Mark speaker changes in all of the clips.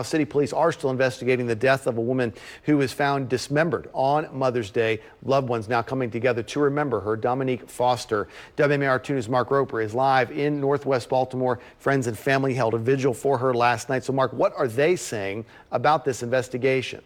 Speaker 1: City police are still investigating the death of a woman who was found dismembered on Mother's Day. Loved ones now coming together to remember her. Dominique Foster. WMAR 2 News' Mark Roper is live in Northwest Baltimore. Friends and family held a vigil for her last night. So, Mark, what are they saying about this investigation?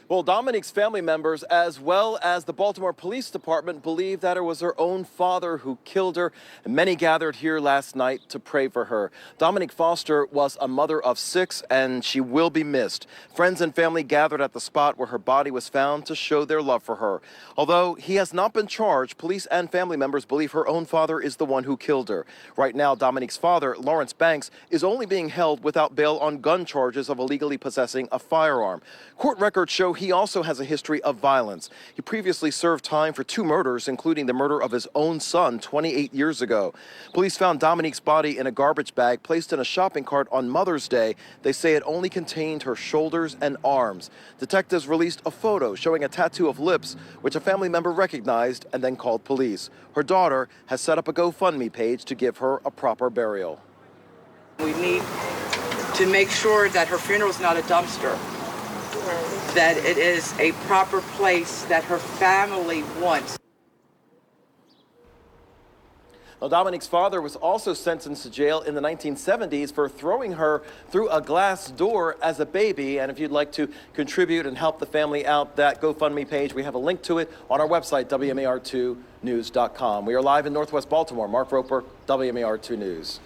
Speaker 2: Well, Dominique's family members, as well as the Baltimore Police Department, believe that it was her own father who killed her, and many gathered here last night to pray for her. Dominique Foster was a mother of 6, and she will be missed. Friends and family gathered at the spot where her body was found to show their love for her. Although he has not been charged, police and family members believe her own father is the one who killed her. Right now, Dominique's father, Lawrence Banks, is only being held without bail on gun charges of illegally possessing a firearm. Court records show he also has a history of violence. He previously served time for 2 murders, including the murder of his own son 28 years ago. Police found Dominique's body in a garbage bag placed in a shopping cart on Mother's Day. They say it only contained her shoulders and arms. Detectives released a photo showing a tattoo of lips, which a family member recognized and then called police. Her daughter has set up a GoFundMe page to give her a proper burial.
Speaker 3: We need to make sure that her funeral is not a dumpster, that it is a proper place that her family wants.
Speaker 2: Well, Dominique's father was also sentenced to jail in the 1970s for throwing her through a glass door as a baby. And if you'd like to contribute and help the family out, that GoFundMe page, we have a link to it on our website, WMAR2news.com. We are live in Northwest Baltimore. Mark Roper, WMAR2 News.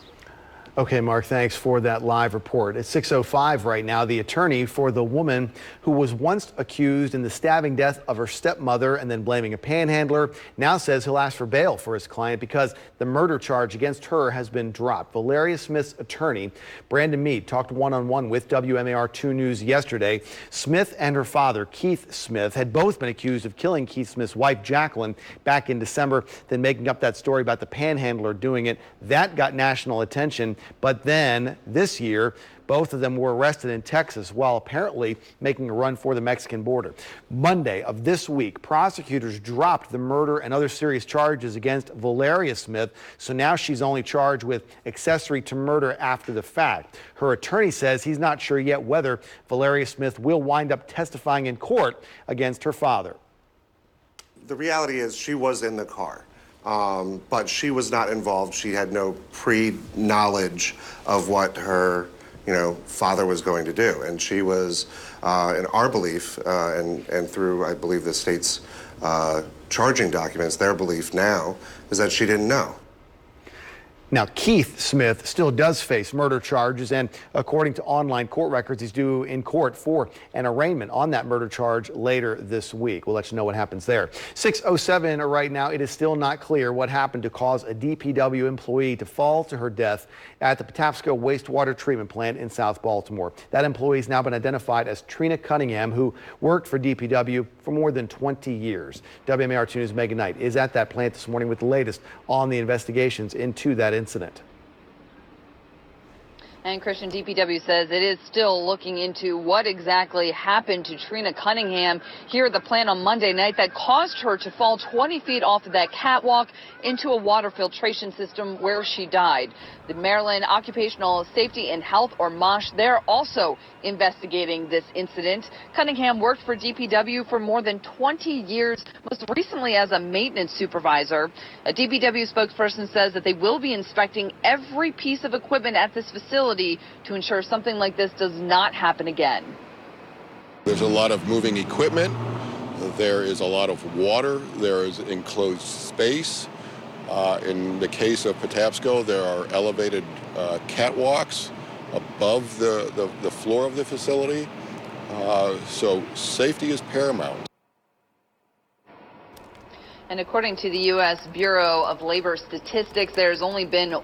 Speaker 1: Okay, Mark, thanks for that live report. It's 6:05 right now. The attorney for the woman who was once accused in the stabbing death of her stepmother and then blaming a panhandler now says he'll ask for bail for his client because the murder charge against her has been dropped. Valeria Smith's attorney, Brandon Mead, talked one-on-one with WMAR 2 News yesterday. Smith and her father, Keith Smith, had both been accused of killing Keith Smith's wife, Jacqueline, back in December, then making up that story about the panhandler doing it. That got national attention. But then this year, both of them were arrested in Texas while apparently making a run for the Mexican border. Monday of this week, prosecutors dropped the murder and other serious charges against Valeria Smith. So now she's only charged with accessory to murder after the fact. Her attorney says he's not sure yet whether Valeria Smith will wind up testifying in court against her father.
Speaker 4: The reality is she was in the car. But she was not involved. She had no pre-knowledge of what her, father was going to do. And she was, in our belief, and through, I believe, the state's charging documents, their belief now is that she didn't know.
Speaker 1: Now, Keith Smith still does face murder charges, and according to online court records, he's due in court for an arraignment on that murder charge later this week. We'll let you know what happens there. 6:07 right now. It is still not clear what happened to cause a DPW employee to fall to her death at the Patapsco wastewater treatment plant in South Baltimore. That employee has now been identified as Trina Cunningham, who worked for DPW for more than 20 years. WMAR 2 News' Megan Knight is at that plant this morning with the latest on the investigations into that incident.
Speaker 5: And Christian, DPW says it is still looking into what exactly happened to Trina Cunningham here at the plant on Monday night that caused her to fall 20 feet off of that catwalk into a water filtration system where she died. The Maryland Occupational Safety and Health, or MOSH, they're also investigating this incident. Cunningham worked for DPW for more than 20 years, most recently as a maintenance supervisor. A DPW spokesperson says that they will be inspecting every piece of equipment at this facility to ensure something like this does not happen again.
Speaker 6: There's a lot of moving equipment. There is a lot of water. There is enclosed space. In the case of Patapsco, there are elevated catwalks above the floor of the facility. So safety is paramount.
Speaker 5: And according to the U.S. Bureau of Labor Statistics, there's only been